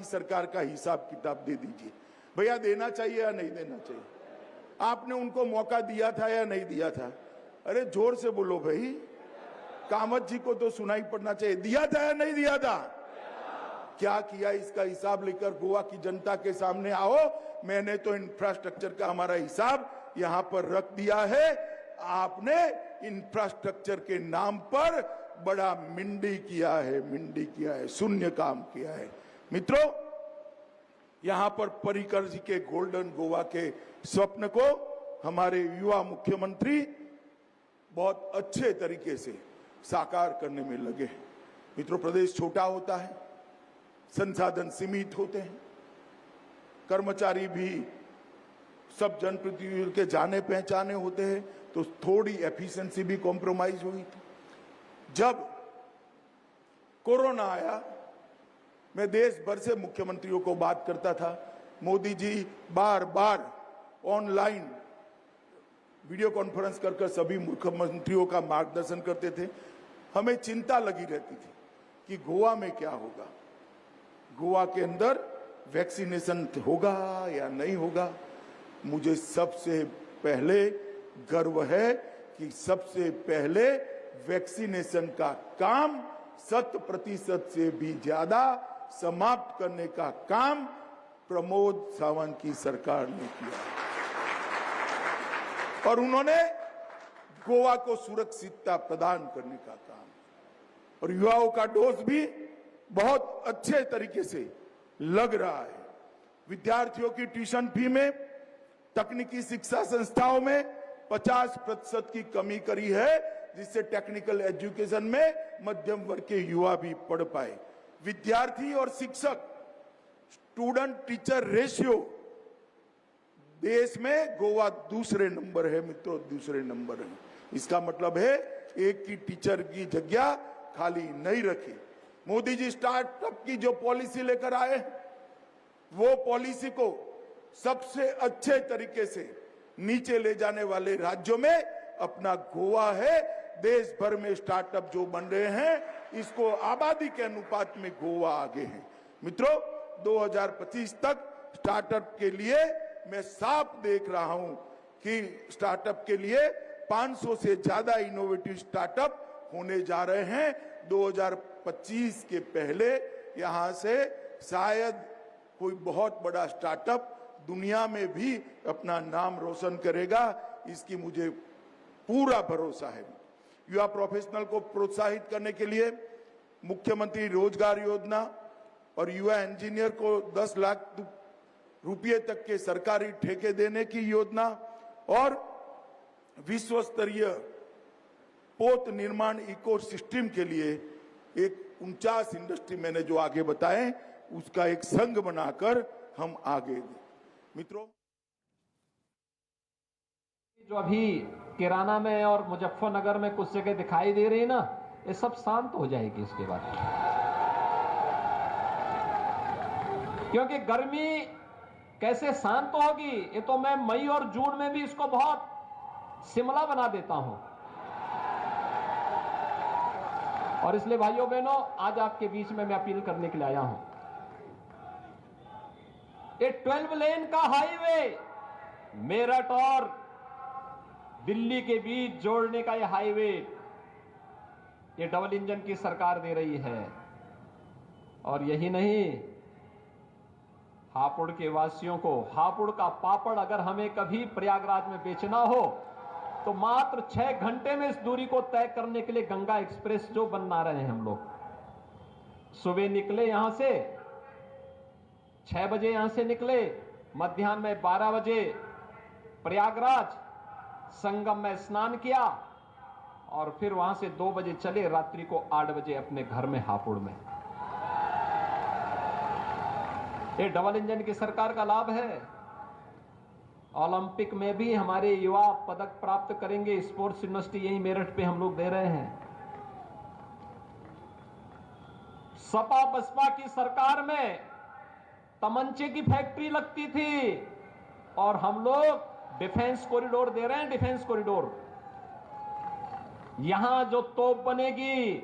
सरकार का हिसाब किताब दे दीजिए। भैया देना चाहिए या नहीं देना चाहिए? आपने उनको मौका दिया था या नहीं दिया था? अरे जोर से बोलो भाई, कामत जी को तो सुनाई पड़ना चाहिए। दिया था या नहीं दिया था? क्या किया इसका हिसाब लेकर गोवा की जनता के सामने आओ। मैंने तो इंफ्रास्ट्रक्चर का हमारा हिसाब यहां पर रख दिया है। आपने इंफ्रास्ट्रक्चर के नाम पर बड़ा मिंडी किया है, शून्य काम किया है। मित्रों, यहां पर पर्रिकर जी के गोल्डन गोवा के स्वप्न को हमारे युवा मुख्यमंत्री बहुत अच्छे तरीके से साकार करने में लगे हैं। मित्रों, प्रदेश छोटा होता है, संसाधन सीमित होते हैं, कर्मचारी भी सब जनप्रतिनिधियों के जाने पहचाने होते हैं, तो थोड़ी एफिशिएंसी भी कॉम्प्रोमाइज हुई थी। जब कोरोना आया, मैं देश भर से मुख्यमंत्रियों को बात करता था। मोदी जी बार बार ऑनलाइन वीडियो कॉन्फ्रेंस कर सभी मुख्यमंत्रियों का मार्गदर्शन करते थे। हमें चिंता लगी रहती थी कि गोवा में क्या होगा, गोवा के अंदर वैक्सीनेशन होगा या नहीं होगा। मुझे सबसे पहले गर्व है कि सबसे पहले वैक्सीनेशन का काम 100% से भी ज्यादा समाप्त करने का काम प्रमोद सावंत की सरकार ने किया और उन्होंने गोवा को सुरक्षितता प्रदान करने का काम, और युवाओं का डोज भी बहुत अच्छे तरीके से लग रहा है। विद्यार्थियों की ट्यूशन फी में तकनीकी शिक्षा संस्थाओं में 50% की कमी करी है, जिससे टेक्निकल एजुकेशन में मध्यम वर्ग के युवा भी पढ़ पाए। विद्यार्थी और शिक्षक स्टूडेंट टीचर रेशियो देश में गोवा दूसरे नंबर है। मित्रों, दूसरे नंबर है। इसका मतलब है एक की टीचर की जगह खाली नहीं रखी। मोदी जी स्टार्टअप की जो पॉलिसी लेकर आए, वो पॉलिसी को सबसे अच्छे तरीके से नीचे ले जाने वाले राज्यों में अपना गोवा है। देश भर में स्टार्टअप जो बन रहे हैं, इसको आबादी के अनुपात में गोवा आगे है। मित्रों, 2025 तक स्टार्टअप के लिए मैं साफ देख रहा हूं कि स्टार्टअप के लिए 500 से ज्यादा इनोवेटिव स्टार्टअप होने जा रहे हैं। 2025 के पहले यहां से शायद कोई बहुत बड़ा स्टार्टअप दुनिया में भी अपना नाम रोशन करेगा, इसकी मुझे पूरा भरोसा है। युवा प्रोफेशनल को प्रोत्साहित करने के लिए मुख्यमंत्री रोजगार योजना और युवा इंजीनियर को 10 लाख रुपए तक के सरकारी ठेके देने की योजना और विश्व स्तरीय पोत निर्माण इकोसिस्टम के लिए एक 49 इंडस्ट्री मैंने जो आगे बताए, उसका एक संघ बनाकर हम आगे। मित्रों, जो अभी किराना में और मुजफ्फरनगर में कुछ जगह दिखाई दे रही है ना, ये सब शांत हो जाएगी इसके बाद, क्योंकि गर्मी कैसे शांत होगी, ये तो मैं मई और जून में भी इसको बहुत शिमला बना देता हूं। और इसलिए भाइयों बहनों, आज आपके बीच में मैं अपील करने के लिए आया हूं। ये 12 लेन का हाईवे मेरठ और दिल्ली के बीच जोड़ने का ये हाईवे, ये डबल इंजन की सरकार दे रही है। और यही नहीं, हापुड़ के वासियों को हापुड़ का पापड़ अगर हमें कभी प्रयागराज में बेचना हो, तो मात्र 6 घंटे में इस दूरी को तय करने के लिए गंगा एक्सप्रेस जो बना रहे हैं हम लोग। सुबह निकले यहां से 6 बजे, यहां से निकले, मध्याह्न में 12 बजे प्रयागराज संगम में स्नान किया और फिर वहां से 2 बजे चले, रात्रि को 8 बजे अपने घर में हापुड़ में। ये डबल इंजन की सरकार का लाभ है। ओलंपिक में भी हमारे युवा पदक प्राप्त करेंगे। स्पोर्ट्स यूनिवर्सिटी यही मेरठ पे हम लोग दे रहे हैं। सपा बसपा की सरकार में तमंचे की फैक्ट्री लगती थी और हम लोग डिफेंस कॉरिडोर दे रहे हैं। डिफेंस कॉरिडोर, यहां जो तोप बनेगी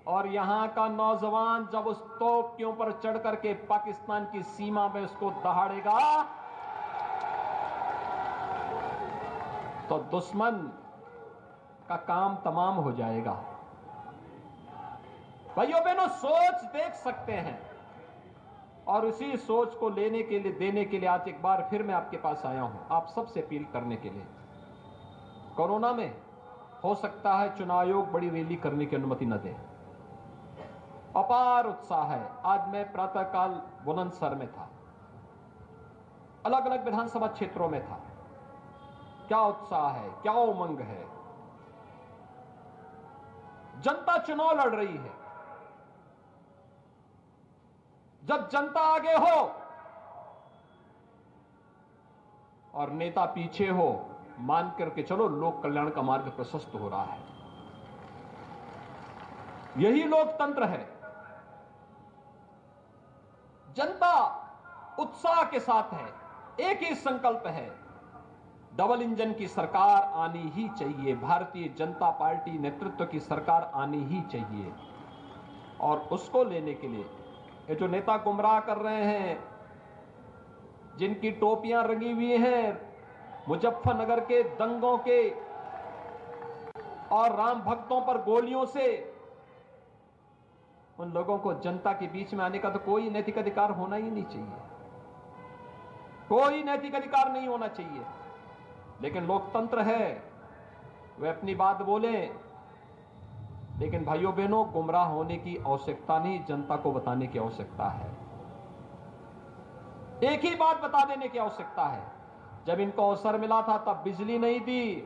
और यहां का नौजवान जब उस तोप के ऊपर चढ़ करके पाकिस्तान की सीमा में उसको दहाड़ेगा तो दुश्मन का काम तमाम हो जाएगा। भाइयों बहनों, सोच देख सकते हैं और उसी सोच को लेने के लिए, देने के लिए आज एक बार फिर मैं आपके पास आया हूं, आप सबसे अपील करने के लिए। कोरोना में हो सकता है चुनाव आयोग बड़ी रैली करने की अनुमति न दे। अपार उत्साह है। आज मैं प्रातःकाल बुलंदशहर में था, अलग अलग विधानसभा क्षेत्रों में था। क्या उत्साह है, क्या उमंग है। जनता चुनाव लड़ रही है। जब जनता आगे हो और नेता पीछे हो, मान करके चलो लोक कल्याण का मार्ग प्रशस्त हो रहा है। यही लोकतंत्र है। जनता उत्साह के साथ है, एक ही संकल्प है, डबल इंजन की सरकार आनी ही चाहिए, भारतीय जनता पार्टी नेतृत्व की सरकार आनी ही चाहिए। और उसको लेने के लिए ये जो नेता गुमराह कर रहे हैं, जिनकी टोपियां रंगी हुई हैं मुजफ्फरनगर के दंगों के और राम भक्तों पर गोलियों से, उन लोगों को जनता के बीच में आने का तो कोई नैतिक अधिकार होना ही नहीं चाहिए। कोई नैतिक अधिकार नहीं होना चाहिए। लेकिन लोकतंत्र है, वे अपनी बात बोलें। लेकिन भाइयों बहनों, गुमराह होने की आवश्यकता नहीं, जनता को बताने की आवश्यकता है। एक ही बात बता देने की आवश्यकता है। जब इनको अवसर मिला था तब बिजली नहीं दी,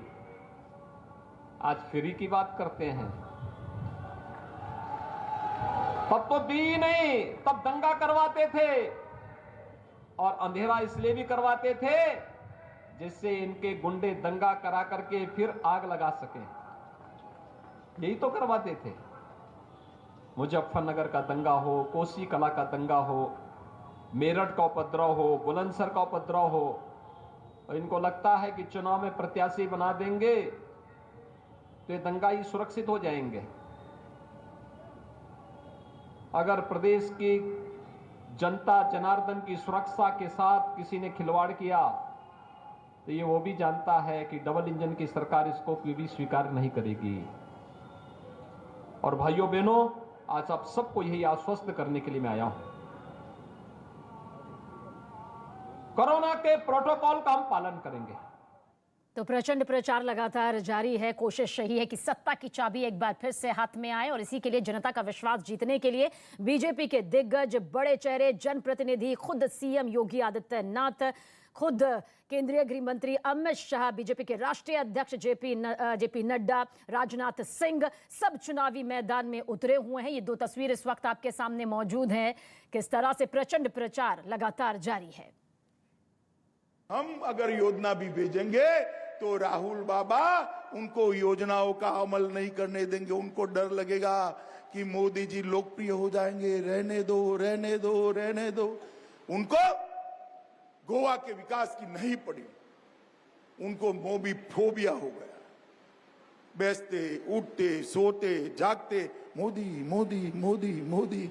आज फ्री की बात करते हैं। तब तो दी नहीं, तब दंगा करवाते थे और अंधेरा इसलिए भी करवाते थे जिससे इनके गुंडे दंगा करा करके फिर आग लगा सके। यही तो करवाते थे। मुजफ्फरनगर का दंगा हो, कोसी कला का दंगा हो, मेरठ का उपद्रव हो, बुलंदशहर का उपद्रव हो, और इनको लगता है कि चुनाव में प्रत्याशी बना देंगे तो ये दंगाई सुरक्षित हो जाएंगे। अगर प्रदेश की जनता जनार्दन की सुरक्षा के साथ किसी ने खिलवाड़ किया तो ये वो भी जानता है कि डबल इंजन की सरकार इसको भी स्वीकार नहीं करेगी। और भाइयों बहनों, आज आप सबको यही आश्वस्त करने के लिए मैं आया हूं, कोरोना के प्रोटोकॉल का हम पालन करेंगे। तो प्रचंड प्रचार लगातार जारी है। कोशिश यही है कि सत्ता की चाबी एक बार फिर से हाथ में आए और इसी के लिए जनता का विश्वास जीतने के लिए बीजेपी के दिग्गज, बड़े चेहरे, जनप्रतिनिधि, खुद सीएम योगी आदित्यनाथ, खुद केंद्रीय गृह मंत्री अमित शाह, बीजेपी के राष्ट्रीय अध्यक्ष जेपी नड्डा, राजनाथ सिंह, सब चुनावी मैदान में उतरे हुए हैं। ये दो तस्वीर इस वक्त आपके सामने मौजूद हैं। किस तरह से प्रचंड प्रचार लगातार जारी है। हम अगर योजना भी भेजेंगे तो राहुल बाबा उनको योजनाओं का अमल नहीं करने देंगे। उनको डर लगेगा कि मोदी जी लोकप्रिय हो जाएंगे, रहने दो, रहने दो, रहने दो। उनको गोवा के विकास की नहीं पड़ी, उनको मोदी फोबिया हो गया। बैठते, उठते, सोते, जागते मोदी मोदी मोदी मोदी।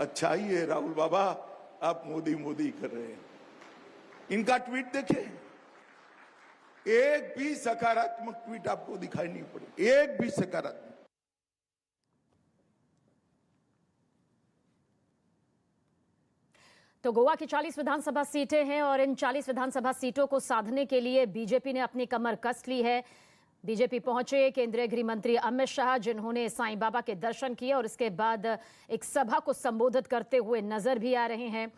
अच्छा ही है राहुल बाबा, आप मोदी मोदी कर रहे हैं। इनका ट्वीट देखें, एक भी सकारात्मक ट्वीट आपको दिखाई नहीं पड़े, एक भी सकारात्मक। तो गोवा की 40 विधानसभा सीटें हैं और इन 40 विधानसभा सीटों को साधने के लिए बीजेपी ने अपनी कमर कस ली है। बीजेपी पहुंचे केंद्रीय गृह मंत्री अमित शाह, जिन्होंने साईं बाबा के दर्शन किए और इसके बाद एक सभा को संबोधित करते हुए नजर भी आ रहे हैं।